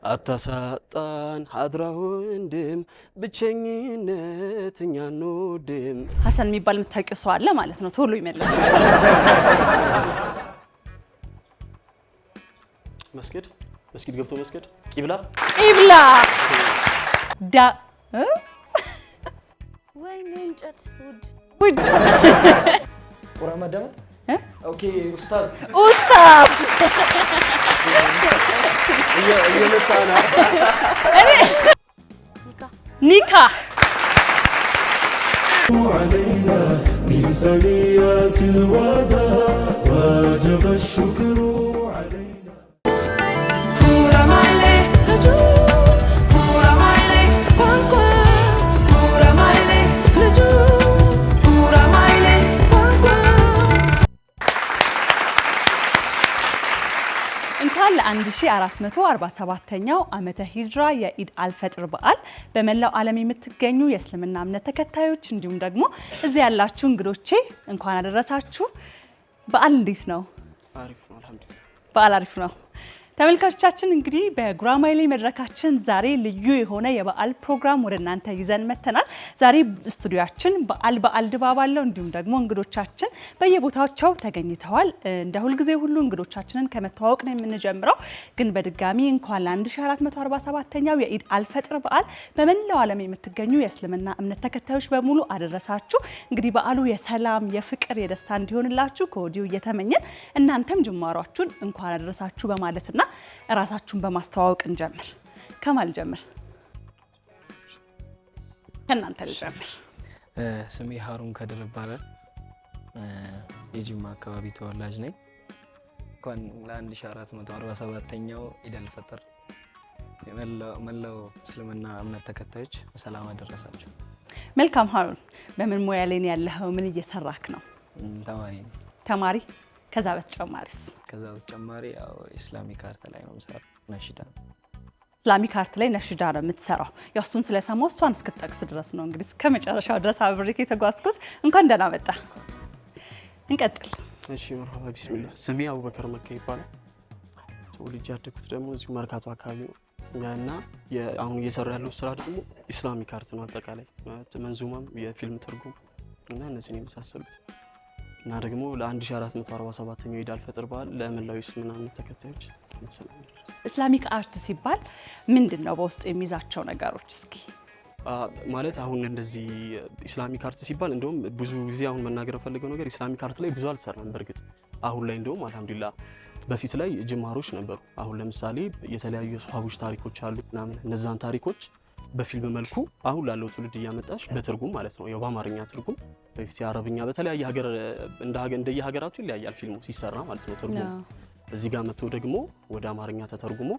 አታሳጣን ሀድራ ወንድም ብቸኝነት እኛ እንወድም ሐሰን የሚባል የምታውቂው ሰው አለ ማለት ነው ቶሎ ይመለስ መስጊድ ገብቶ መስጊድ ቂብላ ዳ ወይኔ እንጨት ውድ ቁራማ ደመት ኦኬ ኡስታዝ እየመጣና ኒካ علينا من سنيات الوداع واجب الشكر علينا Pura maile luju Pura maile kwankwa Pura maile luju Pura maile kwankwa እንኳን ለ1447ኛው ዓመተ ሂጅራ የኢድ አልፈጥር በዓል በመላው ዓለም የምትገኙ የእስልምና እምነት ተከታዮች እንዲሁም ደግሞ እዚህ ያላችሁ እንግዶቼ እንኳን አደረሳችሁ። በዓል እንዴት ነው? አሪፍ ነው አልሐምዱሊላህ። በዓል አሪፍ ነው። ተመልካቾቻችን እንግዲህ በጉራማይሌ መድረካችን ዛሬ ልዩ የሆነ የበዓል ፕሮግራም ወደ እናንተ ይዘን መተናል። ዛሬ ስቱዲዮአችን በዓል ድባብ አለው። እንዲሁም ደግሞ እንግዶቻችን በየቦታቸው ተገኝተዋል። እንደ ሁልጊዜ ሁሉ እንግዶቻችንን ከመተዋወቅ ነው የምንጀምረው። ግን በድጋሚ እንኳን ለ1447ኛው የኢድ አልፈጥር በዓል በመላው ዓለም የምትገኙ የእስልምና እምነት ተከታዮች በሙሉ አደረሳችሁ። እንግዲህ በዓሉ የሰላም፣ የፍቅር፣ የደስታ እንዲሆንላችሁ ከወዲሁ እየተመኘን እናንተም ጅማሯችሁን እንኳን አደረሳችሁ በማለትና ራሳችሁን በማስተዋወቅ እንጀምር። ከማል ጀምር? ከናንተ ልጀምር። ስሜ ሃሩን ከድር ይባላል። የጅማ አካባቢ ተወላጅ ነኝ። እንኳን ለ1447ኛው ኢድ አልፈጥር መላው እስልምና እምነት ተከታዮች በሰላም አደረሳችሁ። መልካም ሃሩን፣ በምን ሙያ ላይ ያለኸው? ምን እየሰራክ ነው? ተማሪ ነኝ። ተማሪ። ከዛ በተጨማሪስ? ከዛ በተጨማሪ ያው ኢስላሚክ አርት ላይ ነው የምሰራው። ነሽዳ ኢስላሚክ አርት ላይ ነሽዳ ነው የምትሰራው። ያው እሱን ስለሰማው እሷን እስክትጠቅስ ድረስ ነው እንግዲህ ከመጨረሻው ድረስ አብሬክ የተጓዝኩት። እንኳን ደህና መጣ። እንቀጥል። እሺ መርሐባ ቢስሚላህ። ስሜ አቡበከር መካ ይባላል። ልጅ ያደግኩት ደግሞ እዚሁ መርካቶ አካባቢ ነው እና አሁን እየሰራ ያለው ስራ ደግሞ ኢስላሚክ አርት ነው። አጠቃላይ መንዙማም፣ የፊልም ትርጉም እና እነዚህን የመሳሰሉት እና ደግሞ ለ1447ኛው ኢድ አልፈጥር በዓል ለመላው እስልምና እምነት ተከታዮች ኢስላሚክ አርት ሲባል ምንድነው በውስጡ የሚይዛቸው ነገሮች? እስኪ ማለት አሁን እንደዚህ ኢስላሚክ አርት ሲባል እንደውም ብዙ ጊዜ አሁን መናገር ፈልገው ነገር ኢስላሚክ አርት ላይ ብዙ አልተሰራም። በርግጥ አሁን ላይ እንደውም አልহামዱሊላህ በፊት ላይ ጅማሮች ነበሩ። አሁን ለምሳሌ የተለያዩ ሱሐቦች ታሪኮች አሉ ምናምን እነዛን ታሪኮች በፊልም መልኩ አሁን ላለው ትውልድ እያመጣች በትርጉም ማለት ነው። ያው በአማርኛ ትርጉም በፊት የአረብኛ በተለያየ ሀገር እንደየሀገራቱ ይለያያል ፊልሙ ሲሰራ ማለት ነው ትርጉም። እዚህ ጋር መጥቶ ደግሞ ወደ አማርኛ ተተርጉሞ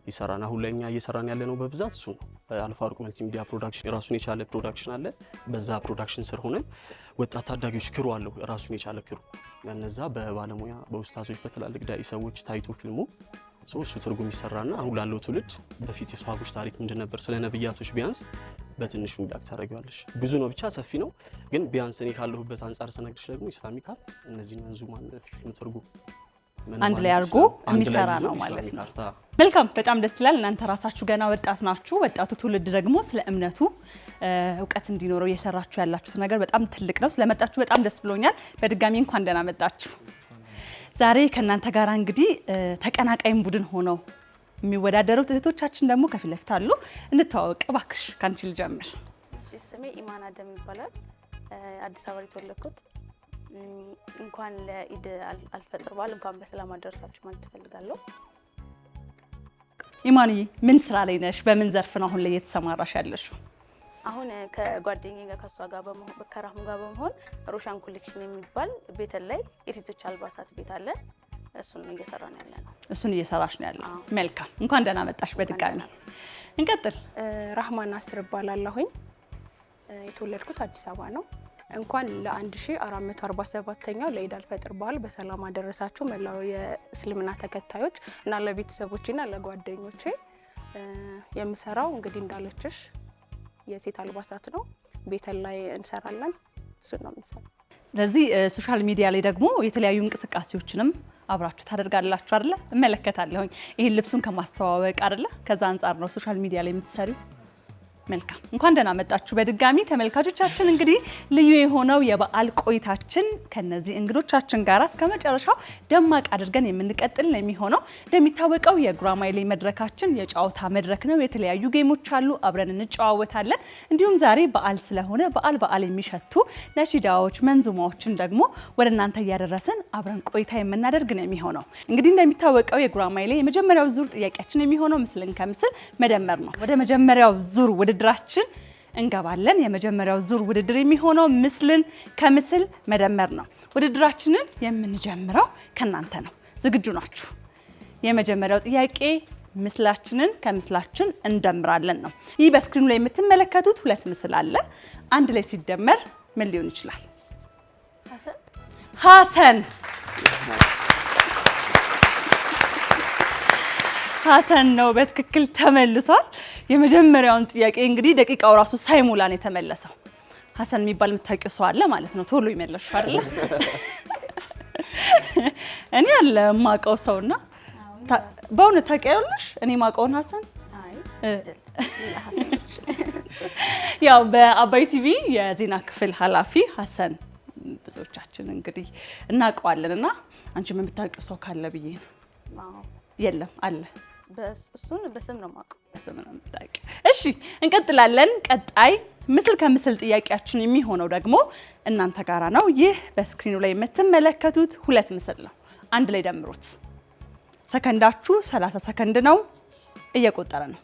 ይሰራና አሁን ላይ እኛ እየሰራን ያለ ነው በብዛት እሱ ነው። አልፋሩቅ መልቲ ሚዲያ ፕሮዳክሽን ራሱን የቻለ ፕሮዳክሽን አለ። በዛ ፕሮዳክሽን ስር ሆነን ወጣት ታዳጊዎች ክሩ አለው ራሱን የቻለ ክሩ ለነዛ በባለሙያ በኡስታዞች በትላልቅ ዳኢ ሰዎች ታይቶ ፊልሙ እሱ ትርጉም ይሰራና አሁን ላለው ትውልድ በፊት የሷሃቦች ታሪክ ምንድን ነበር ስለ ነብያቶች ቢያንስ በትንሹ እንዳክ ታረጋለሽ። ብዙ ነው ብቻ ሰፊ ነው፣ ግን ቢያንስ እኔ ካለሁበት አንፃር ሰነግርሽ ደግሞ ኢስላሚክ አርት እነዚህ መንዙማን ፊልም ትርጉም አንድ ላይ አድርጎ የሚሰራ ነው ማለት ነው። መልካም፣ በጣም ደስ ይላል። እናንተ ራሳችሁ ገና ወጣት ናችሁ። ወጣቱ ትውልድ ደግሞ ስለ እምነቱ እውቀት እንዲኖረው እየሰራችሁ ያላችሁት ነገር በጣም ትልቅ ነው። ስለመጣችሁ በጣም ደስ ብሎኛል። በድጋሚ እንኳን ደህና መጣችሁ። ዛሬ ከእናንተ ጋር እንግዲህ ተቀናቃኝ ቡድን ሆነው የሚወዳደሩት እህቶቻችን ደግሞ ከፊት ለፊት አሉ። እንተዋወቅ እባክሽ፣ ካንቺ ልጀምር። እሺ፣ ስሜ ኢማን አደም ይባላል። አዲስ አበባ የተወለድኩት። እንኳን ለኢድ አልፈጥር በዓል እንኳን በሰላም አደረሳችሁ ማለት እፈልጋለሁ። ኢማንዬ፣ ምን ስራ ላይ ነሽ? በምን ዘርፍ ነው አሁን ላይ እየተሰማራሽ ያለሽው? አሁን ከጓደኛዬ ጋር ከሷ ጋር ከራህሙ ጋር በመሆን ሮሻን ኮሌክሽን የሚባል ቤተል ላይ የሴቶች አልባሳት ቤት አለ። እሱን እየሰራን ያለ ነው። እሱን እየሰራሽ ነው ያለው። መልካም፣ እንኳን ደህና መጣሽ በድጋሚ። እንቀጥል። ራህማን አስር እባላለሁኝ። የተወለድኩት አዲስ አበባ ነው። እንኳን ለ1447ኛው ለኢድ አልፈጥር በዓል በሰላም አደረሳችሁ መላው የእስልምና ተከታዮች እና ለቤተሰቦቼና ለጓደኞቼ። የምሰራው እንግዲህ እንዳለችሽ የሴት አልባሳት ነው። ቤተል ላይ እንሰራለን። እሱ ነው የምንሰራው። ስለዚህ ሶሻል ሚዲያ ላይ ደግሞ የተለያዩ እንቅስቃሴዎችንም አብራችሁ ታደርጋላችሁ አይደለ? እመለከታለሁኝ። ይሄን ልብሱን ከማስተዋወቅ አይደለ? ከዛ አንፃር ነው ሶሻል ሚዲያ ላይ የምትሰሪው። መልካም እንኳን ደህና መጣችሁ በድጋሚ ተመልካቾቻችን። እንግዲህ ልዩ የሆነው የበዓል ቆይታችን ከነዚህ እንግዶቻችን ጋር እስከ መጨረሻው ደማቅ አድርገን የምንቀጥል ነው የሚሆነው። እንደሚታወቀው የጉራማይሌ መድረካችን የጨዋታ መድረክ ነው። የተለያዩ ጌሞች አሉ፣ አብረን እንጨዋወታለን። እንዲሁም ዛሬ በዓል ስለሆነ በዓል የሚሸቱ ነሺዳዎች፣ መንዙማዎችን ደግሞ ወደ እናንተ እያደረስን አብረን ቆይታ የምናደርግ ነው የሚሆነው። እንግዲህ እንደሚታወቀው የጉራማይሌ የመጀመሪያው ዙር ጥያቄያችን የሚሆነው ምስልን ከምስል መደመር ነው። ወደ መጀመሪያው ዙር ውድድራችን እንገባለን። የመጀመሪያው ዙር ውድድር የሚሆነው ምስልን ከምስል መደመር ነው። ውድድራችንን የምንጀምረው ከናንተ ነው። ዝግጁ ናችሁ? የመጀመሪያው ጥያቄ ምስላችንን ከምስላችን እንደምራለን ነው። ይህ በስክሪኑ ላይ የምትመለከቱት ሁለት ምስል አለ። አንድ ላይ ሲደመር ምን ሊሆን ይችላል? ሀሰን ሀሰን ነው በትክክል ተመልሷል። የመጀመሪያውን ጥያቄ እንግዲህ ደቂቃው ራሱ ሳይሞላን የተመለሰው ሀሰን የሚባል የምታውቂው ሰው አለ ማለት ነው። ቶሎ ይመለስሽ አይደለ? እኔ አለ የማውቀው ሰውና በእውነት ታውቂያለሽ? እኔ የማውቀውን ሀሰን ያው በአባይ ቲቪ የዜና ክፍል ኃላፊ ሀሰን ብዙዎቻችን እንግዲህ እናውቀዋለን። እና አንቺም የምታውቂው ሰው ካለ ብዬ ነው። የለም አለ እሱን በስም ነው የማውቀው። በስም ነው የምታውቂው። እሺ እንቀጥላለን። ቀጣይ ምስል ከምስል ጥያቄያችን የሚሆነው ደግሞ እናንተ ጋራ ነው። ይህ በስክሪኑ ላይ የምትመለከቱት ሁለት ምስል ነው። አንድ ላይ ደምሩት። ሰከንዳችሁ 30 ሰከንድ ነው፣ እየቆጠረ ነው።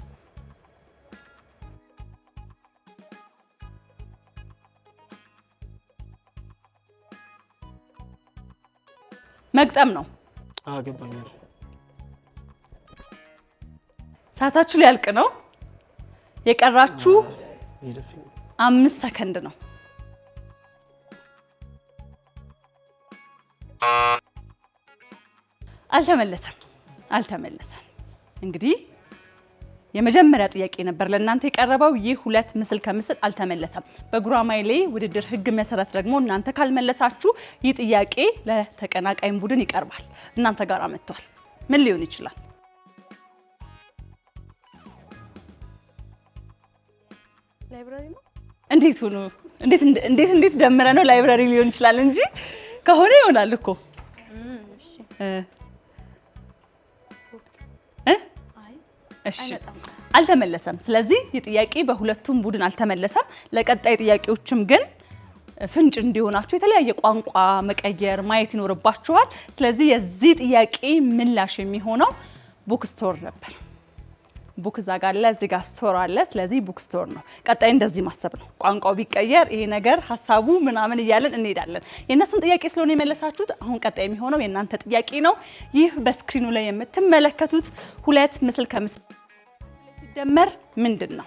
መግጠም ነው። ገባኝ። ሰዓታችሁ ሊያልቅ ነው። የቀራችሁ 5 ሰከንድ ነው። አልተመለሰም። እንግዲህ የመጀመሪያ ጥያቄ ነበር ለእናንተ የቀረበው። ይህ ሁለት ምስል ከምስል አልተመለሰም። በጉራማይሌ ውድድር ሕግ መሰረት ደግሞ እናንተ ካልመለሳችሁ ይህ ጥያቄ ለተቀናቃኝ ቡድን ይቀርባል። እናንተ ጋር መጥቷል። ምን ሊሆን ይችላል? ላይብራሪ ነው። እንዴት ሆኖ እንዴት ደምረ ነው ላይብራሪ ሊሆን ይችላል እንጂ ከሆነ ይሆናል እኮ። እሺ አልተመለሰም። ስለዚህ የጥያቄ በሁለቱም ቡድን አልተመለሰም። ለቀጣይ ጥያቄዎችም ግን ፍንጭ እንዲሆናችሁ የተለያየ ቋንቋ መቀየር ማየት ይኖርባችኋል። ስለዚህ የዚህ ጥያቄ ምላሽ የሚሆነው ቡክ ስቶር ነበር። ቡክ እዛ ጋር አለ፣ እዚህ ጋር ስቶር አለ። ስለዚህ ቡክ ስቶር ነው። ቀጣይ እንደዚህ ማሰብ ነው። ቋንቋው ቢቀየር ይሄ ነገር ሀሳቡ ምናምን እያለን እንሄዳለን። የእነሱን ጥያቄ ስለሆነ የመለሳችሁት አሁን ቀጣይ የሚሆነው የእናንተ ጥያቄ ነው። ይህ በስክሪኑ ላይ የምትመለከቱት ሁለት ምስል ከምስል ሲደመር ምንድን ነው?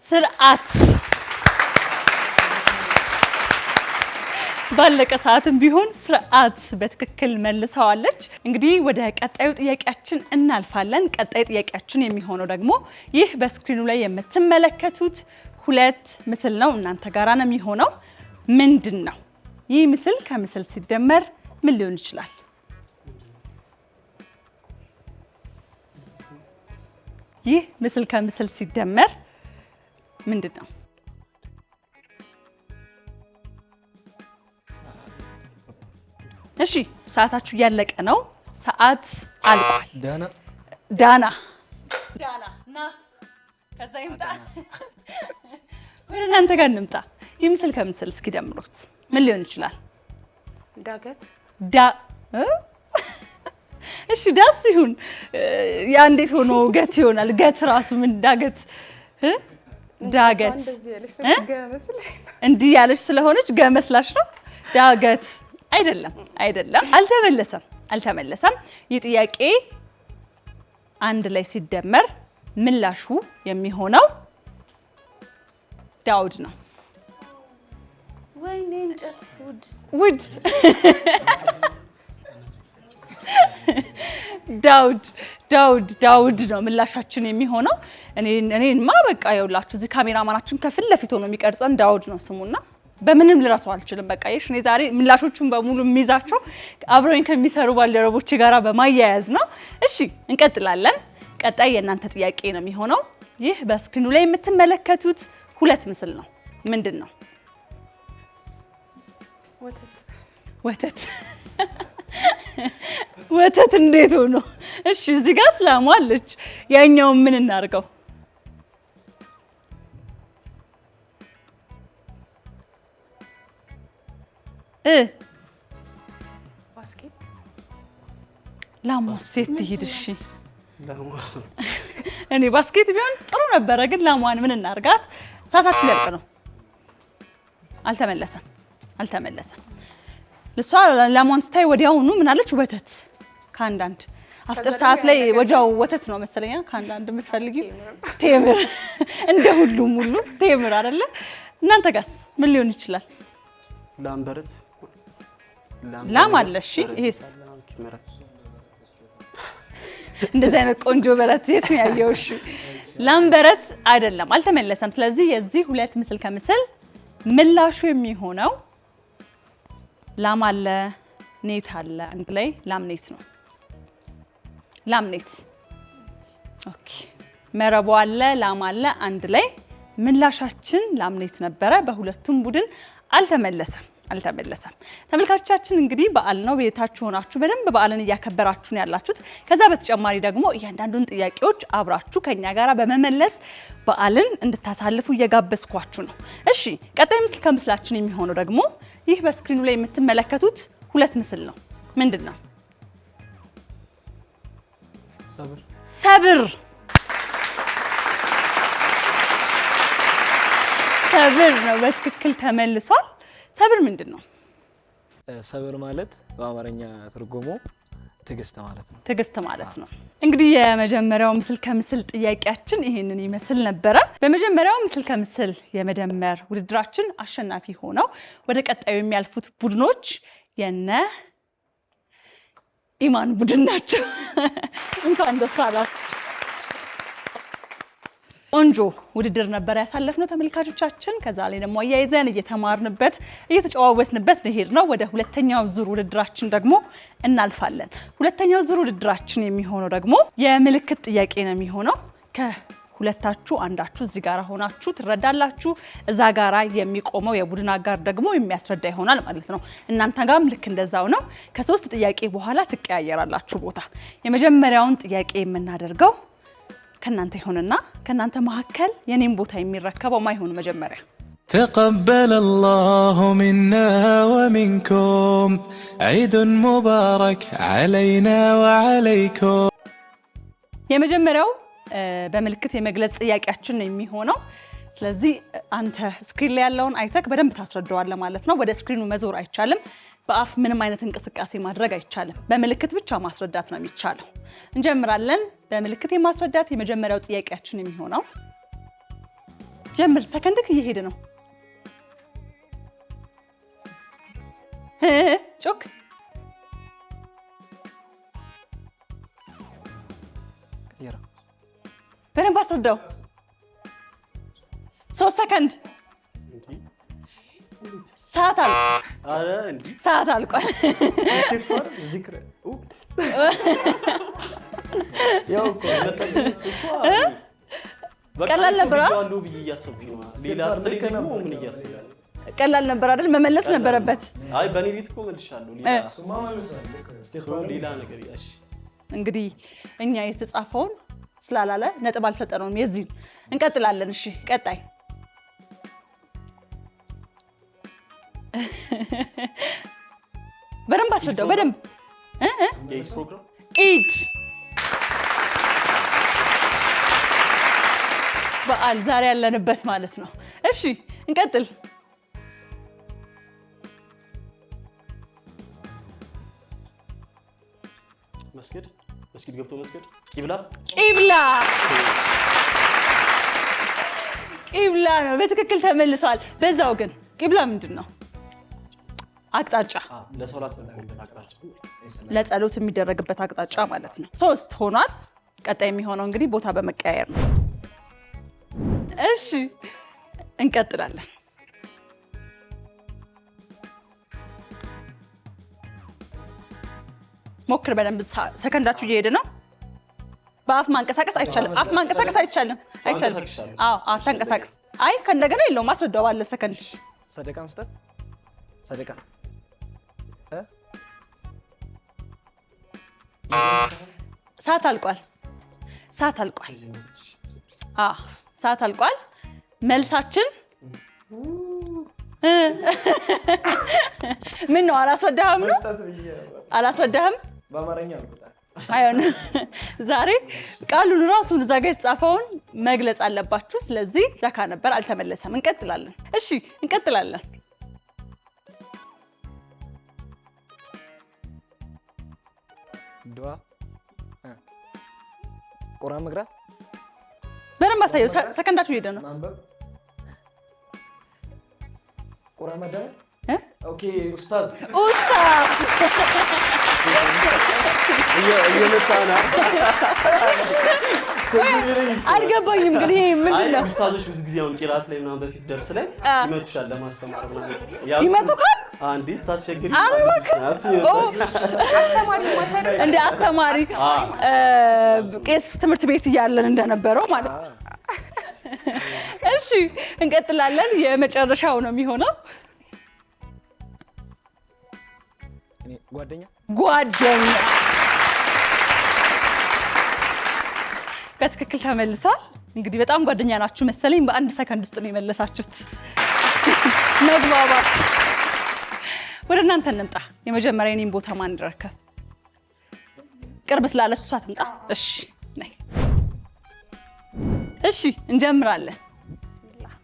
ስርዓት። ባለቀ ሰዓትም ቢሆን ስርዓት በትክክል መልሰዋለች። እንግዲህ ወደ ቀጣዩ ጥያቄያችን እናልፋለን። ቀጣይ ጥያቄያችን የሚሆነው ደግሞ ይህ በስክሪኑ ላይ የምትመለከቱት ሁለት ምስል ነው። እናንተ ጋራ ነው የሚሆነው። ምንድን ነው? ይህ ምስል ከምስል ሲደመር ምን ሊሆን ይችላል? ይህ ምስል ከምስል ሲደመር ምንድን ነው? እሺ ሰዓታችሁ እያለቀ ነው። ሰዓት አልቋል። ዳና ናስ ከዛ ይምጣ። ወደ እናንተ ጋር እንምጣ። ይህ ምስል ከምስል እስኪ ደምሩት። ምን ሊሆን ይችላል? ዳገት። እሺ ዳስ ይሁን። ያ እንዴት ሆኖ ገት ይሆናል? ገት ራሱ ምን ዳገት ዳገት እንዲህ ያለች ስለሆነች ገመስላሽ ነው። ዳገት አይደለም። አልተመለሰም። ይህ ጥያቄ አንድ ላይ ሲደመር ምላሹ የሚሆነው ዳውድ ነው። ወይኔ እንጨት ውድ ዳውድ ነው ምላሻችን የሚሆነው። እኔማ በቃ ይኸውላችሁ እዚህ ካሜራማናችን ከፊት ለፊት ሆኖ የሚቀርጸን ዳውድ ነው ስሙና በምንም ልረሳው አልችልም። በቃ ይሽ እኔ ዛሬ ምላሾቹን በሙሉ የሚይዛቸው አብረውኝ ከሚሰሩ ባልደረቦቼ ጋራ በማያያዝ ነው። እሺ እንቀጥላለን። ቀጣይ የእናንተ ጥያቄ ነው የሚሆነው። ይህ በስክሪኑ ላይ የምትመለከቱት 2 ምስል ነው። ምንድን ነው? ወተት ወተት እንዴት ሆኖ? እሺ እዚህ ጋር ላሟ አለች። ያኛውን ምን እናርገው? ባስኬት ላሟ ሴት ትሂድ። እሺ እኔ ባስኬት ቢሆን ጥሩ ነበረ፣ ግን ላሟን ምን እናርጋት? ሰዓታችሁ ሊያልቅ ነው። አልተመለሰም። ልሷ ላሟን ስታይ ወዲያውኑ ምን አለች? ወተት። ከአንዳንድ አፍጥር ሰዓት ላይ ወዲያው ወተት ነው መሰለኛ። ከአንዳንድ የምትፈልጊው ቴምር፣ እንደ ሁሉም ሁሉ ቴምር አይደለ? እናንተ ጋስ ምን ሊሆን ይችላል? ላምበረት ላም አለ። እሺ ይሄስ እንደዚህ አይነት ቆንጆ በረት የት ነው ያየው? እሺ ላም በረት አይደለም፣ አልተመለሰም። ስለዚህ የዚህ 2 ምስል ከምስል ምላሹ የሚሆነው ላም አለ፣ ኔት አለ። አንድ ላይ ላምኔት ነው። ላምኔት። ኦኬ መረቡ አለ፣ ላም አለ፣ አንድ ላይ ምላሻችን ላምኔት ነበረ። በሁለቱም ቡድን አልተመለሰም። ተመልካቾቻችን እንግዲህ በዓል ነው፣ ቤታችሁ ሆናችሁ በደንብ በዓልን እያከበራችሁ ነው ያላችሁት። ከዛ በተጨማሪ ደግሞ እያንዳንዱን ጥያቄዎች አብራችሁ ከኛ ጋራ በመመለስ በዓልን እንድታሳልፉ እየጋበዝኳችሁ ነው። እሺ ቀጣይ ምስል ከምስላችን የሚሆነው ደግሞ ይህ በስክሪኑ ላይ የምትመለከቱት 2 ምስል ነው። ምንድን ነው? ሰብር ነው። በትክክል ተመልሷል። ሰብር ምንድን ነው? ሰብር ማለት በአማርኛ ትርጉሙ ትዕግስት ማለት ነው። ትዕግስት ማለት ነው። እንግዲህ የመጀመሪያው ምስል ከምስል ጥያቄያችን ይሄንን ይመስል ነበረ። በመጀመሪያው ምስል ከምስል የመደመር ውድድራችን አሸናፊ ሆነው ወደ ቀጣዩ የሚያልፉት ቡድኖች የነ ኢማን ቡድን ናቸው። እንኳን ደስ አላችሁ። ቆንጆ ውድድር ነበር ያሳለፍነው ተመልካቾቻችን። ከዛ ላይ ደግሞ አያይዘን እየተማርንበት እየተጨዋወትንበት ነው። ወደ ሁለተኛው ዙር ውድድራችን ደግሞ እናልፋለን። ሁለተኛው ዙር ውድድራችን የሚሆነው ደግሞ የምልክት ጥያቄ ነው የሚሆነው። ከሁለታችሁ አንዳችሁ እዚህ ጋር ሆናችሁ ትረዳላችሁ። እዛ ጋራ የሚቆመው የቡድን አጋር ደግሞ የሚያስረዳ ይሆናል ማለት ነው። እናንተ ጋርም ልክ እንደዛው ነው። ከ3 ጥያቄ በኋላ ትቀያየራላችሁ ቦታ። የመጀመሪያውን ጥያቄ የምናደርገው ከናንተ ይሆንና ከናንተ መካከል የኔን ቦታ የሚረከበው ማይሆን መጀመሪያ تقبل الله منا ومنكم عيد مبارك علينا وعليكم የመጀመሪያው በምልክት የመግለጽ ጥያቄያችን ነው የሚሆነው። ስለዚህ አንተ ስክሪን ላይ ያለውን አይተክ በደንብ ታስረዳዋለህ ማለት ነው። ወደ ስክሪኑ መዞር አይቻልም። በአፍ ምንም አይነት እንቅስቃሴ ማድረግ አይቻልም። በምልክት ብቻ ማስረዳት ነው የሚቻለው። እንጀምራለን። በምልክት የማስረዳት የመጀመሪያው ጥያቄያችን የሚሆነው ጀምር። ሰከንድክ እየሄደ ነው። ጮክ። በደንብ አስረዳው። 3 ሰከንድ። ሰዓት አልቋል። ቀላል ነበር። ቀላል ነበር አይደል? መመለስ ነበረበት። አይ በኔ ቤት እኮ መልሻለሁ። ሌላ ነገር ያሽ እንግዲህ እኛ የተጻፈውን ስላላለ ነጥብ አልሰጠነውም። የዚህ እንቀጥላለን። እሺ ቀጣይ በደንብ አስረዳው። በደንብ ኢድ በዓል ዛሬ ያለንበት ማለት ነው። እሺ እንቀጥል። መስጊድ ገብቶ መስጊድ ቂብላ ነው። በትክክል ተመልሰዋል። በዛው ግን ቂብላ ምንድን ነው? አቅጣጫ፣ ለጸሎት የሚደረግበት አቅጣጫ ማለት ነው። 3 ሆኗል። ቀጣይ የሚሆነው እንግዲህ ቦታ በመቀያየር ነው። እሺ እንቀጥላለን። ሞክር በደንብ ሰከንዳችሁ እየሄደ ነው በአፍ ማንቀሳቀስ አይቻልም አፍ ማንቀሳቀስ አይቻልም አዎ አታንቀሳቀስ አይ ከእንደገና የለውም ማስረዳው ባለ ሰከንድ ሰደቃ መስጠት ሰደቃ ሰዓት አልቋል ሰዓት አልቋል መልሳችን ምን ነው አላስረዳህም በአማርኛ አልኩት አይሆን ዛሬ ቃሉን ራሱን እዛ ጋር የተጻፈውን መግለጽ አለባችሁ ስለዚህ ዘካ ነበር አልተመለሰም እንቀጥላለን እሺ እንቀጥላለን ዱዓ ቁርአን መቅራት በደንብ አሳየው ሰከንዳችሁ እየሄደ ነው ማንበብ ቁርአን ማዳመጥ ኦኬ ኡስታዝ እየመጣና አልገባኝም ግን ይሄ ምንድነው ኡስታዞች ብዙ ጊዜ አሁን ቂራት ላይ ምናምን በፊት ደርስ ላይ ይመቱሻል ለማስተማር ምናምን ይመቱካል አንዴ ታስቸግሪ እንደ አስተማሪ ቄስ ትምህርት ቤት እያለን እንደነበረው ማለት እሺ እንቀጥላለን የመጨረሻው ነው የሚሆነው ጓደኛ በትክክል ተመልሷል እንግዲህ በጣም ጓደኛ ናችሁ መሰለኝ በአንድ ሰከንድ ውስጥ ነው የመለሳችሁት መግባባት ወደ እናንተ እንምጣ የመጀመሪያ የኔን ቦታ ማን ደረከ ቅርብ ስላለች እሷ ትምጣ እሺ ነይ እሺ እንጀምራለን ቢስሚላህ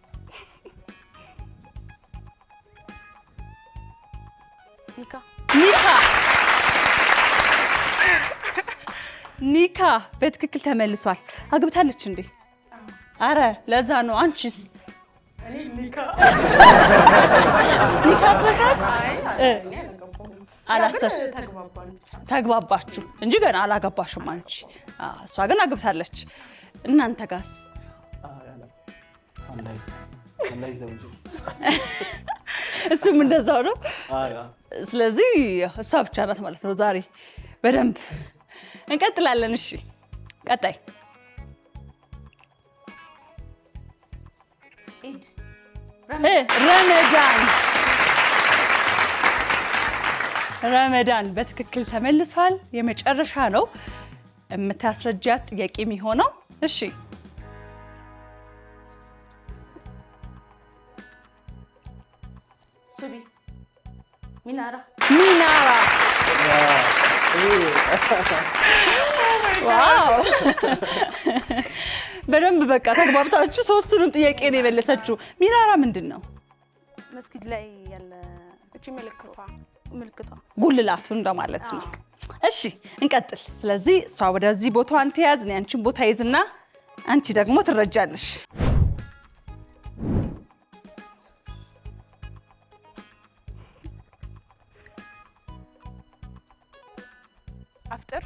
ኒካ በትክክል ተመልሷል አግብታለች እንዴ አረ ለዛ ነው አንቺስ እኔ ኒካ አላሰር ተግባባችሁ እንጂ ገና አላገባሽም አንቺ እሷ ግን አግብታለች እናንተ ጋስ እሱም እንደዛው ነው ስለዚህ እሷ ብቻ ናት ማለት ነው ዛሬ በደንብ እንቀጥላለን እሺ ቀጣይ ኢድ ረመዳን በትክክል ተመልሷል የመጨረሻ ነው የምታስረጃት ጥያቄ የሚሆነው እሺ ሱቢ ሚናራ ዋው በደንብ በቃ ተግባብታችሁ ሶስቱንም ጥያቄ ነው የመለሰችው ሚናራ ምንድነው መስጊድ ላይ ያለ እቺ ምልክቷ ጉልላቱ እንደማለት ነው እሺ እንቀጥል ስለዚህ እሷ ወደዚህ ቦታዋን ትያዝ ነው አንቺን ቦታ ይዝና አንቺ ደግሞ ትረጃለሽ አፍጥር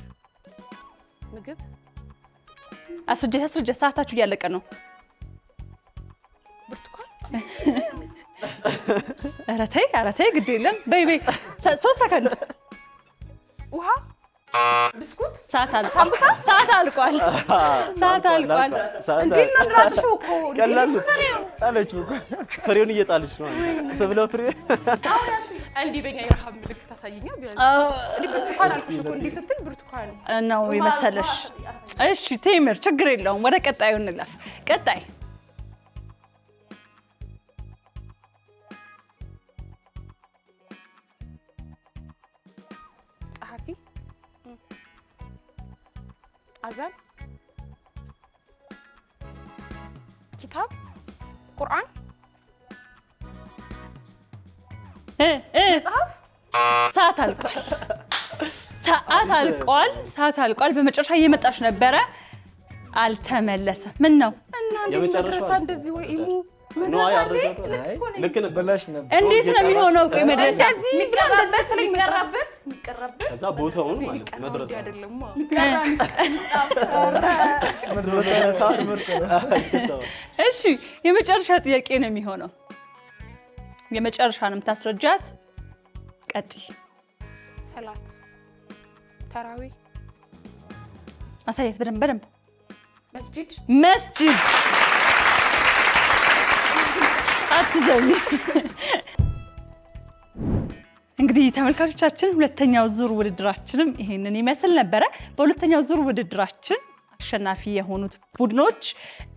ምግብ አስረጃ ሰዓታችሁ እያለቀ ነው ብርቱካን ኧረ ተይ ግድ የለም በይ 3 ሰከንድ ውሃ ብስኩት ሰዓት አልቋል እንዴ እናንራችሁ እኮ ቀላል ጣለችው እኮ ፍሬውን እየጣለች ነው ተብለው ፍሬ እንዴ በእኛ የረሃብ ምልክት ታሳየኛ ቢሆን እንዴ ብርቱካን አልኩሽ እኮ እንዴ ስትል ብርቱካን ነው የመሰለሽ እሺ ቴምር ችግር የለውም ወደ ቀጣዩ እንለፍ ቀጣይ ጸሐፊ አዛን ኪታብ ቁርአን መጽሐፍ ሰዓት አልቋል በመጨረሻ እየመጣሽ ነበረ አልተመለሰም ምን ነው የመጨረሻው እንደዚህ ወይ ኢሙ ነው ያረጋግጥ ልክ ነበር እንዴት ነው የሚሆነው ቆይ መድረሳ የሚቀራበት ከዛ ቦታውን ማለት መድረሳ አይደለም እሺ የመጨረሻ ጥያቄ ነው የሚሆነው የመጨረሻንም ታስረጃት ቀጥይ ሰላት ተራዊ አሳየት በደንብ መስጂድ አትዘኝ። እንግዲህ ተመልካቾቻችን ሁለተኛው ዙር ውድድራችንም ይሄንን ይመስል ነበረ። በሁለተኛው ዙር ውድድራችን አሸናፊ የሆኑት ቡድኖች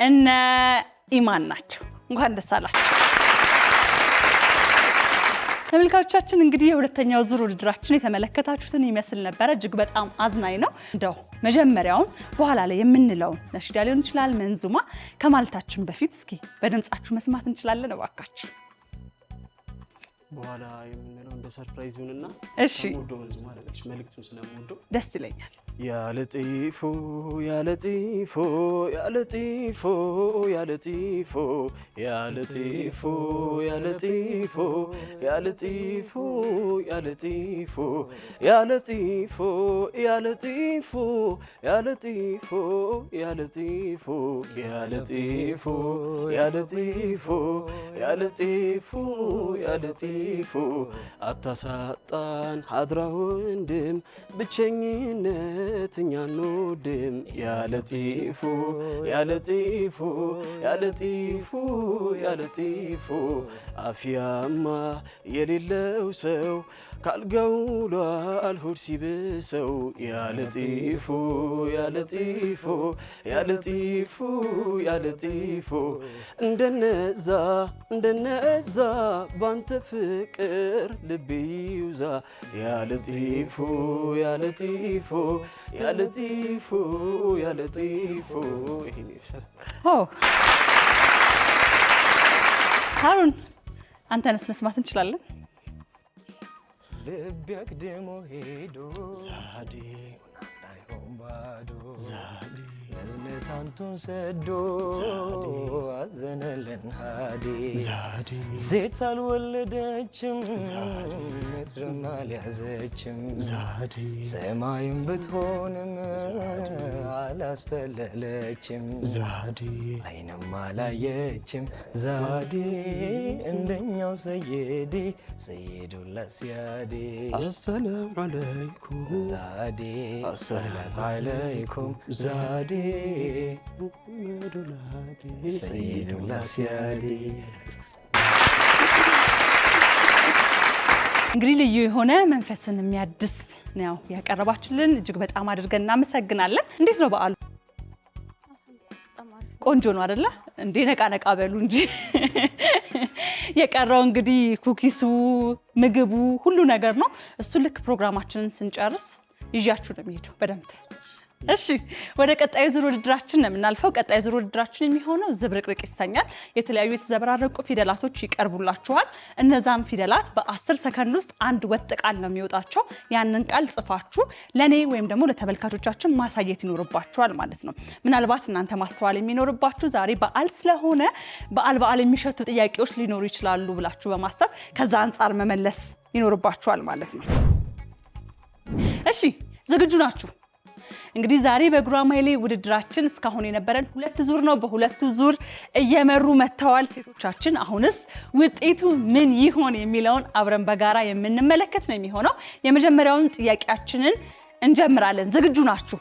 እነ ኢማን ናቸው። እንኳን ደስ አላችሁ ተመልካቾቻችን። እንግዲህ የሁለተኛው ዙር ውድድራችን የተመለከታችሁትን ይመስል ነበረ። እጅግ በጣም አዝናኝ ነው። እንደው መጀመሪያውን በኋላ ላይ የምንለውን ነሽዳ ሊሆን ይችላል መንዙማ ከማለታችን በፊት እስኪ በድምጻችሁ መስማት እንችላለን እባካችሁ። በኋላ የምንለው እንደ ሰርፕራይዝ ይሁንና እሺ ወዶ መንዙማ አለች መልእክቱን ስለምወደው ደስ ይለኛል። يا لطيف يا لطيف يا لطيف يا لطيف يا لطيف يا لطيف يا لطيف يا لطيف يا لطيف يا لطيف يا لطيف يا لطيف يا لطيف يا لطيف يا لطيف يا لطيف አታሳጣን ሀድራ ወንድም ብቸኝነት እኛን ወድም ያ ለጢፉ ያ ለጢፉ ያ ለጢፉ ያ ለጢፉ አፍያማ የሌለው ሰው ካልጋው ውሏል ሆድ ሲብሰው ያ ለጢፉ ያ ለጢፉ ያ ለጢፉ ያ ለጢፉ እንደነዛ ባንተ ፍቅር ልቤ ይውዛ ያ ለጢፉ ያ ለጢፉ ያ ለጢፉ ያ ለጢፉ። ይሄን ይሰራ ሃሩን አንተንስ መስማት እንችላለን? ልብ ያቅድሞ ሄዶ ዛዴ ናይሆን ባዶ ዛዴ እዝነታንቱን ሰዶ አዘነልን ሃዴ ዛዴ ሴት አልወለደችም ምድርም አልያዘችም ዛዴ ሰማይም ብትሆንም አላስተለለችም ዛዴ አይንም አላየችም ዛዴ እንደኛው ሰየዴ ሰይዱላ ሲያዴ አሰላም አለይኩም ዛዴ ሰላት አለይኩም ዛዴ ሰይዱላ ሲያዴ። እንግዲህ ልዩ የሆነ መንፈስን የሚያድስ ነው ያቀረባችሁልን። እጅግ በጣም አድርገን እናመሰግናለን። እንዴት ነው በዓሉ? ቆንጆ ነው አይደለ? እንዴ ነቃ ነቃ በሉ እንጂ። የቀረው እንግዲህ ኩኪሱ፣ ምግቡ፣ ሁሉ ነገር ነው። እሱ ልክ ፕሮግራማችንን ስንጨርስ ይዣችሁ ነው የሚሄደው በደንብ። እሺ ወደ ቀጣይ ዙር ውድድራችን ነው የምናልፈው። ቀጣይ ዙር ውድድራችን የሚሆነው ዝብርቅርቅ ይሰኛል። የተለያዩ የተዘበራረቁ ፊደላቶች ይቀርቡላችኋል። እነዛም ፊደላት በ10 ሰከንድ ውስጥ አንድ ወጥ ቃል ነው የሚወጣቸው። ያንን ቃል ጽፋችሁ ለኔ ወይም ደግሞ ለተመልካቾቻችን ማሳየት ይኖርባችኋል ማለት ነው። ምናልባት እናንተ ማስተዋል የሚኖርባችሁ ዛሬ በዓል ስለሆነ በዓል የሚሸቱ ጥያቄዎች ሊኖሩ ይችላሉ ብላችሁ በማሰብ ከዛ አንጻር መመለስ ይኖርባችኋል ማለት ነው። እሺ ዝግጁ ናችሁ? እንግዲህ ዛሬ በጉራማይሌ ውድድራችን እስካሁን የነበረን 2 ዙር ነው። በሁለቱ ዙር እየመሩ መተዋል ሴቶቻችን። አሁንስ ውጤቱ ምን ይሆን የሚለውን አብረን በጋራ የምንመለከት ነው የሚሆነው። የመጀመሪያውን ጥያቄያችንን እንጀምራለን። ዝግጁ ናችሁ?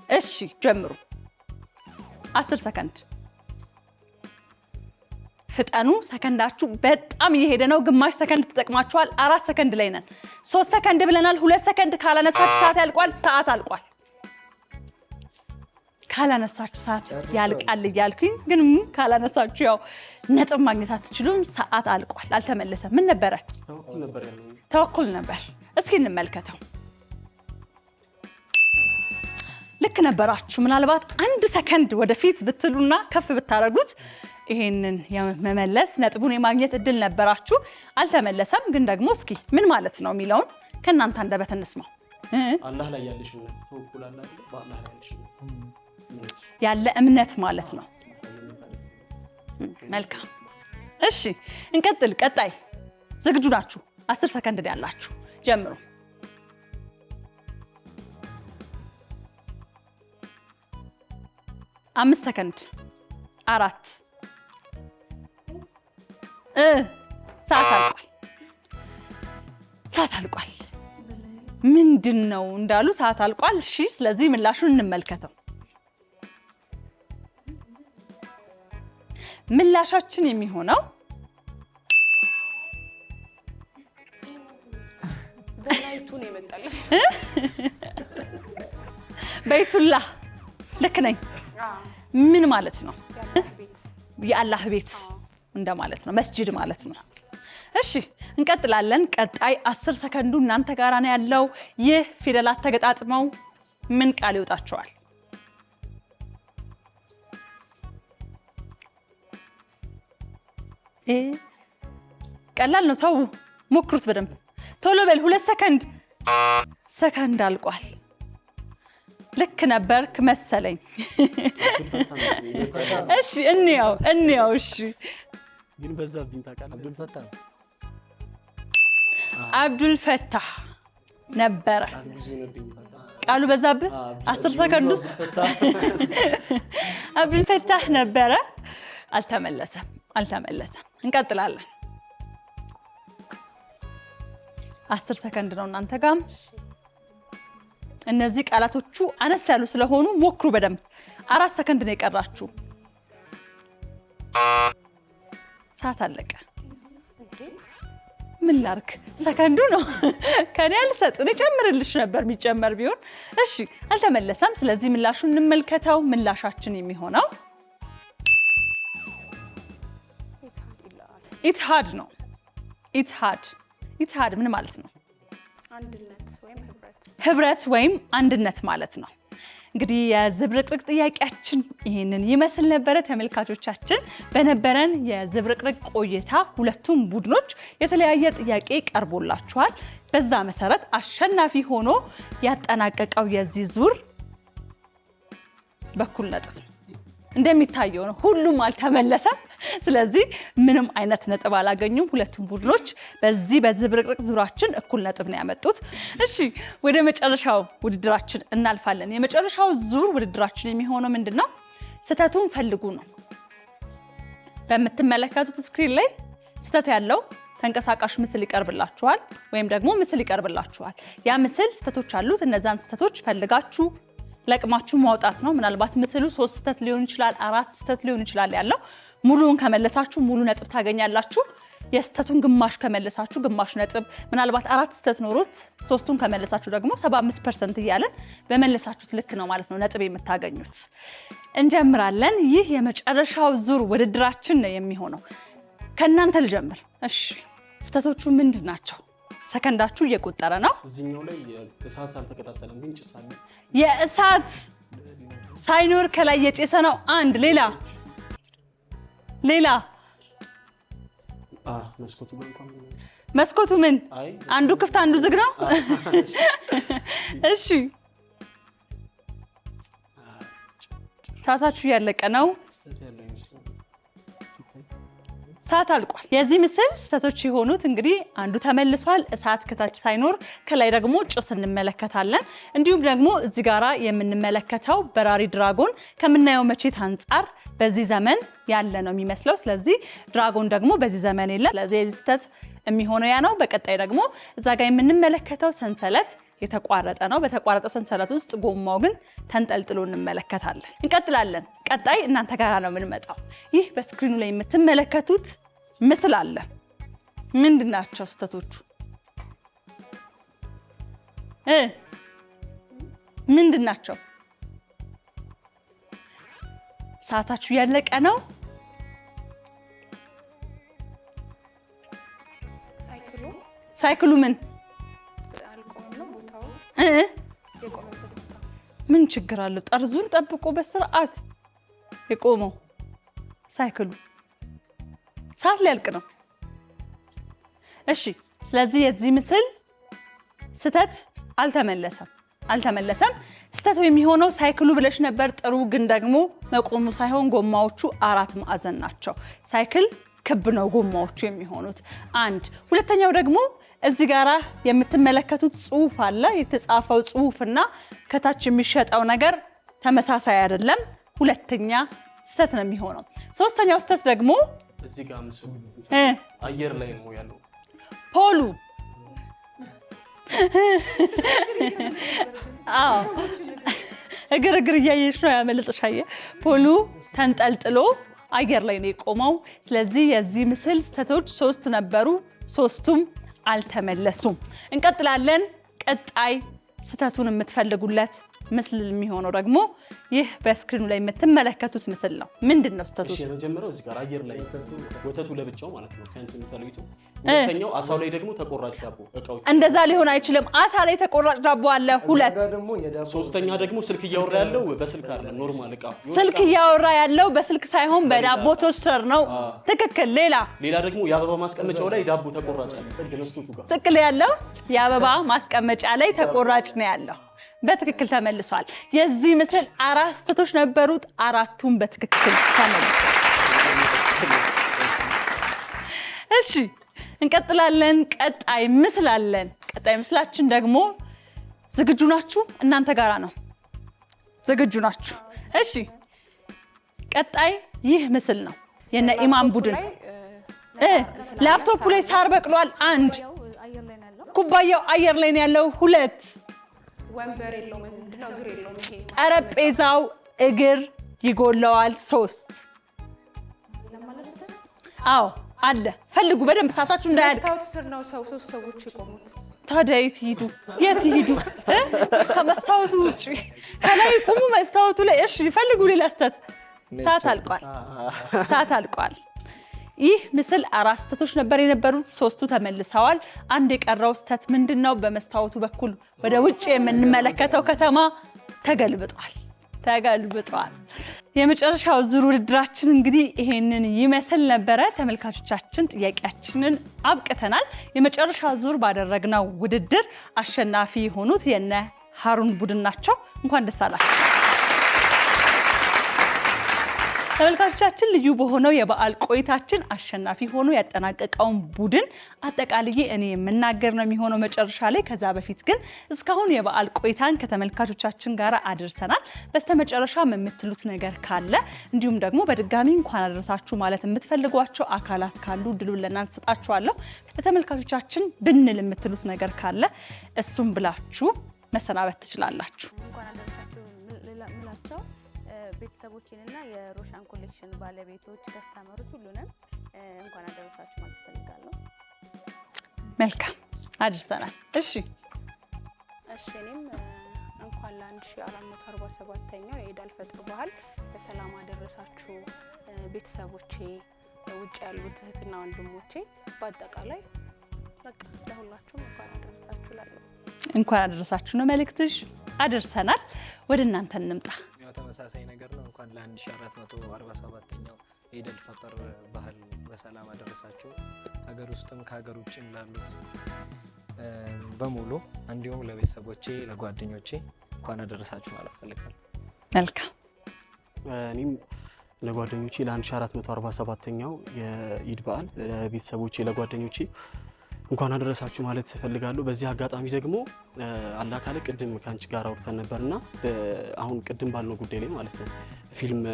እሺ ጀምሩ። 10 ሰከንድ ፍጠኑ። ሰከንዳችሁ በጣም እየሄደ ነው። ግማሽ ሰከንድ ተጠቅማችኋል። 4 ሰከንድ ላይ ነን። 3 ሰከንድ ብለናል። 2 ሰከንድ ካላነሳችሁ ሰዓት ያልቋል። ሰዓት አልቋል። ካላነሳችሁ ሰዓት ያልቃል እያልኩኝ ግን ካላነሳችሁ ያው ነጥብ ማግኘት አትችሉም። ሰዓት አልቋል። አልተመለሰም። ምን ነበረ? ተወኩል ነበር። እስኪ እንመልከተው። ልክ ነበራችሁ። ምናልባት 1 ሰከንድ ወደፊት ብትሉና ከፍ ብታረጉት ይሄንን የመመለስ ነጥቡን የማግኘት እድል ነበራችሁ። አልተመለሰም። ግን ደግሞ እስኪ ምን ማለት ነው የሚለውን ከእናንተ አንደበት እንስማው። አላህ ላይ ያለሽ እምነት ተወኩል አለ አይደል? በአላህ ላይ ያለሽ እምነት ያለ እምነት ማለት ነው። መልካም እሺ እንቀጥል። ቀጣይ ዝግጁ ናችሁ? 10 ሰከንድ ያላችሁ ጀምሩ። አምስት ሰከንድ 4 ሰዓት አልቋል። ምንድነው እንዳሉ ሰዓት አልቋል። እሺ ስለዚህ ምላሹን እንመልከተው። ምላሻችን የሚሆነው በላይቱን ይመጣል። በይቱላ ልክ ነኝ። ምን ማለት ነው? የአላህ ቤት እንደማለት ነው። መስጂድ ማለት ነው። እሺ እንቀጥላለን። ቀጣይ 10 ሰከንዱ እናንተ ጋር ነው ያለው። ይህ ፊደላት ተገጣጥመው ምን ቃል ይወጣቸዋል? ቀላል ነው። ተው ሞክሩት በደንብ ቶሎ በል። 2 ሰከንድ። ሰከንድ አልቋል። ልክ ነበርክ መሰለኝ። እሺ እንየው። እሺ ግን በዛብኝ ታውቃለህ። አብዱል ፈታህ ነበረ። ቃሉ በዛብህ 10 ሰከንድ ውስጥ አብዱል ፈታህ ነበረ። አልተመለሰም። እንቀጥላለን። 10 ሰከንድ ነው እናንተ ጋር። እነዚህ ቃላቶቹ አነስ ያሉ ስለሆኑ ሞክሩ በደንብ። 4 ሰከንድ ነው የቀራችሁ። ሰዓት አለቀ። ምን ላርክ? ሰከንዱ ነው ከኔ አልሰጥ ነው። ጨምርልሽ ነበር ቢጨመር ቢሆን። እሺ አልተመለሰም። ስለዚህ ምላሹን እንመልከተው። ምላሻችን የሚሆነው ኢትሃድ ነው። ኢትሃድ ምን ማለት ነው? አንድነት ወይም ህብረት ወይም አንድነት ማለት ነው። እንግዲህ የዝብርቅርቅ ጥያቄያችን ይሄንን ይመስል ነበረ። ተመልካቾቻችን በነበረን የዝብርቅርቅ ቆይታ ሁለቱም ቡድኖች የተለያየ ጥያቄ ቀርቦላቸዋል። በዛ መሰረት አሸናፊ ሆኖ ያጠናቀቀው የዚህ ዙር በኩል ነጥብ እንደሚታየው ነው። ሁሉም አልተመለሰም። ስለዚህ ምንም አይነት ነጥብ አላገኙም። ሁለቱም ቡድኖች በዚህ በዝብርቅርቅ ዙራችን እኩል ነጥብ ነው ያመጡት። እሺ ወደ መጨረሻው ውድድራችን እናልፋለን። የመጨረሻው ዙር ውድድራችን የሚሆነው ምንድነው? ስህተቱን ፈልጉ ነው። በምትመለከቱት ስክሪን ላይ ስህተት ያለው ተንቀሳቃሽ ምስል ይቀርብላችኋል ወይም ደግሞ ምስል ይቀርብላችኋል። ያ ምስል ስህተቶች አሉት። እነዛን ስህተቶች ፈልጋችሁ ለቅማችሁ ማውጣት ነው። ምናልባት ምስሉ 3 ስህተት ሊሆን ይችላል፣ 4 ስህተት ሊሆን ይችላል ያለው። ሙሉውን ከመለሳችሁ ሙሉ ነጥብ ታገኛላችሁ። የስህተቱን ግማሽ ከመለሳችሁ ግማሽ ነጥብ፣ ምናልባት 4 ስህተት ኖሮት 3ቱን ከመለሳችሁ ደግሞ 75% እያለ በመለሳችሁት ልክ ነው ማለት ነው ነጥብ የምታገኙት። እንጀምራለን። ይህ የመጨረሻው ዙር ውድድራችን ነው የሚሆነው። ከእናንተ ልጀምር። እሺ ስህተቶቹ ምንድን ናቸው? ሰከንዳችሁ እየቆጠረ ነው። እዚህኛው ላይ እሳት አልተቀጣጠለም ግን ጭስ አለ። የእሳት ሳይኖር ከላይ የጨሰ ነው። አንድ ሌላ መስኮቱ ምን አንዱ ክፍት አንዱ ዝግ ነው። እሺ ሰዓታችሁ ያለቀ ነው። ሰዓት አልቋል። የዚህ ምስል ስህተቶች የሆኑት እንግዲህ አንዱ ተመልሷል። እሳት ከታች ሳይኖር ከላይ ደግሞ ጭስ እንመለከታለን። እንዲሁም ደግሞ እዚህ ጋራ የምንመለከተው በራሪ ድራጎን ከምናየው መቼት አንጻር በዚህ ዘመን ያለ ነው የሚመስለው። ስለዚህ ድራጎን ደግሞ በዚህ ዘመን የለም። ስለዚህ የዚህ ስህተት የሚሆነው ያ ነው። በቀጣይ ደግሞ እዛ ጋር የምንመለከተው ሰንሰለት የተቋረጠ ነው። በተቋረጠ ሰንሰለት ውስጥ ጎማው ግን ተንጠልጥሎ እንመለከታለን። እንቀጥላለን። ቀጣይ እናንተ ጋራ ነው የምንመጣው። ይህ በስክሪኑ ላይ የምትመለከቱት ምስል አለ። ምንድናቸው ስህተቶቹ? ምንድናቸው? ሰዓታችሁ ያለቀ ነው። ሳይክሉ ምን ምን ችግር አለው? ጠርዙን ጠብቆ በስርዓት የቆመው ሳይክሉ ሰዓት ሊያልቅ ነው። እሺ ስለዚህ የዚህ ምስል ስህተት አልተመለሰም። ስህተቱ የሚሆነው ሳይክሉ ብለሽ ነበር። ጥሩ፣ ግን ደግሞ መቆሙ ሳይሆን ጎማዎቹ 4 ማዕዘን ናቸው። ሳይክል ክብ ነው ጎማዎቹ የሚሆኑት። አንድ ሁለተኛው ደግሞ እዚህ ጋራ የምትመለከቱት ጽሁፍ አለ። የተጻፈው ጽሁፍና ከታች የሚሸጠው ነገር ተመሳሳይ አይደለም። ሁለተኛ ስህተት ነው የሚሆነው። ሶስተኛው ስህተት ደግሞ እዚህ ጋር ምስሉ አየር ላይ ነው ያለው። አዎ እግር እያየሽ ነው ያመልጥሻየ ፖሉ ተንጠልጥሎ አየር ላይ ነው የቆመው። ስለዚህ የዚህ ምስል ስህተቶች 3 ነበሩ፣ 3ቱም አልተመለሱም። እንቀጥላለን። ቀጣይ ስህተቱን የምትፈልጉለት ምስል የሚሆነው ደግሞ ይህ በስክሪኑ ላይ የምትመለከቱት ምስል ነው። ምንድነው ስህተቱ? እሺ የመጀመሪያው እዚህ ጋር አየር ላይ ወተቱ ለብቻው ማለት ነው ከእንትን ተለይቶ፣ ሁለተኛው አሳው ላይ ደግሞ ተቆራጭ ዳቦ እቃዎች። እንደዛ ሊሆን አይችልም። አሳ ላይ ተቆራጭ ዳቦ አለ 2። ሶስተኛ ደግሞ ስልክ እያወራ ያለው በስልክ አይደለም፣ ኖርማል እቃ። ስልክ እያወራ ያለው በስልክ ሳይሆን በዳቦ ቶስተር ነው። ትክክል። ሌላ ደግሞ የአበባ ማስቀመጫው ላይ ዳቦ ተቆራጭ አለ ጥግ መስቶቱ ጋር። ትክክል ያለው የአበባ ማስቀመጫ ላይ ተቆራጭ ነው ያለው። በትክክል ተመልሷል። የዚህ ምስል 4 ስህተቶች ነበሩት፣ 4ቱም በትክክል ተመልሷል። እሺ እንቀጥላለን። ቀጣይ ምስል አለን። ቀጣይ ምስላችን ደግሞ ዝግጁ ናችሁ? እናንተ ጋራ ነው። ዝግጁ ናችሁ? እሺ ቀጣይ ይህ ምስል ነው የነ ኢማም ቡድን። ላፕቶፑ ላይ ሳር በቅሏል 1፣ ኩባያው አየር ላይ ነው ያለው 2፣ ወንበር የለውም ምንድነው እግር የለውም ይሄ ጠረጴዛው እግር ይጎለዋል 3። አዎ አለ። ፈልጉ በደንብ ሰዓታችሁ እንዳያልቅ። መስታወት ስር ነው 3 ሰዎች የቆሙት። ታዲያ የት ይሄዱ? ከመስታወቱ ውጪ ከላይ ቁሙ መስታወቱ ላይ። እሺ ፈልጉ ሌላ ስህተት። ሰዓት አልቋል። ይህ ምስል 4 ስህተቶች ነበር የነበሩት፣ 3ቱ ተመልሰዋል። አንድ የቀረው ስህተት ምንድነው? በመስታወቱ በኩል ወደ ውጭ የምንመለከተው ከተማ ተገልብጧል። የመጨረሻው ዙር ውድድራችን እንግዲህ ይሄንን ይመስል ነበረ። ተመልካቾቻችን ጥያቄያችንን አብቅተናል። የመጨረሻ ዙር ባደረግነው ውድድር አሸናፊ የሆኑት የነ ሃሩን ቡድን ናቸው። እንኳን ደስ አላችሁ። ተመልካቾቻችን ልዩ በሆነው የበዓል ቆይታችን አሸናፊ ሆኖ ያጠናቀቀውን ቡድን አጠቃልዬ እኔ የምናገር ነው የሚሆነው መጨረሻ ላይ። ከዛ በፊት ግን እስካሁን የበዓል ቆይታን ከተመልካቾቻችን ጋር አድርሰናል። በስተመጨረሻ የምትሉት ነገር ካለ እንዲሁም ደግሞ በድጋሚ እንኳን አደረሳችሁ ማለት የምትፈልጓቸው አካላት ካሉ ድሉን ለእናንተ ሰጣችኋለሁ። ለተመልካቾቻችን ብንል የምትሉት ነገር ካለ እሱም ብላችሁ መሰናበት ትችላላችሁ። እንኳን አደረሳችሁ ምላቸው ቤተሰቦችንና የሮሻን ኮሌክሽን ባለቤቶች ከስተመሮች ሁሉንም እንኳን አደረሳችሁ ማለት ፈልጋለሁ። መልካም አድርሰናል። እሺ እኔም እንኳን ለ1447ኛው የኢድ አልፈጥር በዓል በሰላም አደረሳችሁ ቤተሰቦቼ፣ ውጭ ያሉት እህትና ወንድሞቼ፣ በአጠቃላይ በቃ ለሁላችሁም እንኳን አደረሳችሁ እላለሁ። እንኳን አደረሳችሁ ነው መልእክትሽ። አድርሰናል። ወደ እናንተ እንምጣ። ተመሳሳይ ነገር ነው። እንኳን ለ1447ኛው የኢድ አልፈጥር በዓል በሰላም አደረሳችሁ። ሀገር ውስጥም ከሀገር ውጭም ላሉት በሙሉ እንዲሁም ለቤተሰቦቼ ለጓደኞቼ እንኳን አደረሳችሁ ማለት ፈልጋለሁ። መልካም። እኔም ለጓደኞቼ ለ1447ኛው የኢድ በዓል ለቤተሰቦቼ ለጓደኞቼ እንኳን አደረሳችሁ ማለት ፈልጋለሁ። በዚህ አጋጣሚ ደግሞ አላህ ካለ ቅድም ካንቺ ጋር አውርተን ነበርና አሁን ቅድም ባልነው ጉዳይ ላይ ማለት ነው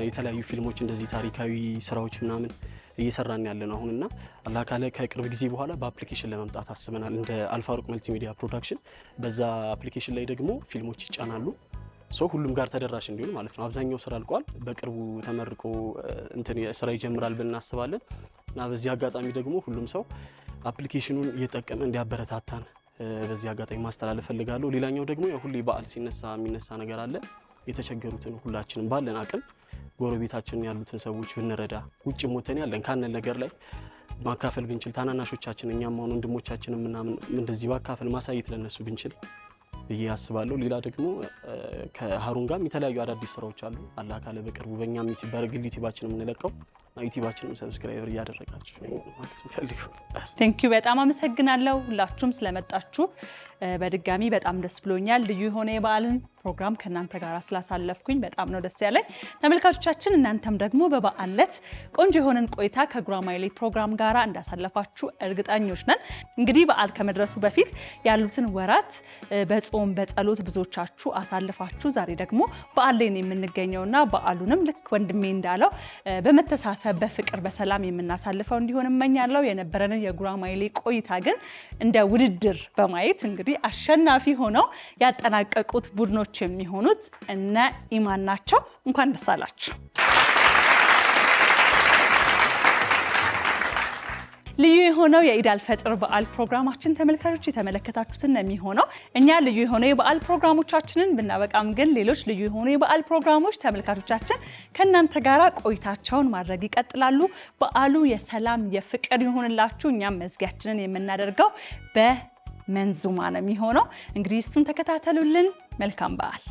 የተለያዩ ፊልሞች እንደዚህ ታሪካዊ ስራዎች ምናምን እየሰራን ያለን አሁንና አላህ ካለ ከቅርብ ጊዜ በኋላ በአፕሊኬሽን ለመምጣት አስበናል እንደ አልፋሩቅ መልቲሚዲያ ፕሮዳክሽን። በዛ አፕሊኬሽን ላይ ደግሞ ፊልሞች ይጫናሉ። ሁሉም ጋር ተደራሽ እንዲሆን ማለት ነው። አብዛኛው ስራ አልቋል። በቅርቡ ተመርቆ ስራ ይጀምራል ብለን እናስባለን እና በዚህ አጋጣሚ ደግሞ ሁሉም ሰው አፕሊኬሽኑን እየተጠቀመ እንዲያበረታታን በዚህ አጋጣሚ ማስተላለፍ ፈልጋለሁ። ሌላኛው ደግሞ ሁሌ በዓል ሲነሳ የሚነሳ ነገር አለ። የተቸገሩትን ሁላችንም ባለን አቅም ጎረቤታችን ያሉትን ሰዎች ብንረዳ፣ ውጭ ሞተን ያለን ካነን ነገር ላይ ማካፈል ብንችል፣ ታናናሾቻችን እኛም ሆነ ወንድሞቻችንን ምናምን እንደዚህ ማካፈል ማሳየት ለነሱ ብንችል ብዬ አስባለሁ። ሌላ ደግሞ ከሃሩን ጋር የተለያዩ አዳዲስ ስራዎች አሉ። አላህ ካለ በቅርቡ በእኛም በግል ዩቲዩባችን የምንለቀው ዩቲዩባችንን ሰብስክራይበር እያደረጋችሁ ማለት እንፈልገው። ቴንኪዩ በጣም አመሰግናለሁ ሁላችሁም ስለመጣችሁ። በድጋሚ በጣም ደስ ብሎኛል። ልዩ የሆነ የበዓልን ፕሮግራም ከናንተ ጋር ስላሳለፍኩኝ በጣም ነው ደስ ያለኝ። ተመልካቾቻችን እናንተም ደግሞ በበዓል ዕለት ቆንጆ የሆነን ቆይታ ከጉራማይሌ ፕሮግራም ጋር እንዳሳለፋችሁ እርግጠኞች ነን። እንግዲህ በዓል ከመድረሱ በፊት ያሉትን ወራት በጾም በጸሎት ብዙዎቻችሁ አሳልፋችሁ ዛሬ ደግሞ በዓል ላይ ነው የምንገኘውና በዓሉንም ልክ ወንድሜ እንዳለው በመተሳሰብ በፍቅር በሰላም የምናሳልፈው እንዲሆን እመኛለሁ። የነበረንን የጉራማይሌ ቆይታ ግን እንደ ውድድር በማየት እንግዲህ አሸናፊ ሆነው ያጠናቀቁት ቡድኖች የሚሆኑት እነ ኢማን ናቸው። እንኳን ደስ አላችሁ። ልዩ የሆነው የኢድ አልፈጥር በዓል ፕሮግራማችን ተመልካቾች የተመለከታችሁትን ነው የሚሆነው። እኛ ልዩ የሆነው የበዓል ፕሮግራሞቻችንን ብናበቃም ግን ሌሎች ልዩ የሆኑ የበዓል ፕሮግራሞች ተመልካቾቻችን ከእናንተ ጋር ቆይታቸውን ማድረግ ይቀጥላሉ። በዓሉ የሰላም የፍቅር ይሁንላችሁ። እኛም መዝጊያችንን የምናደርገው በመንዙማ ነው የሚሆነው። እንግዲህ እሱን ተከታተሉልን። መልካም በዓል።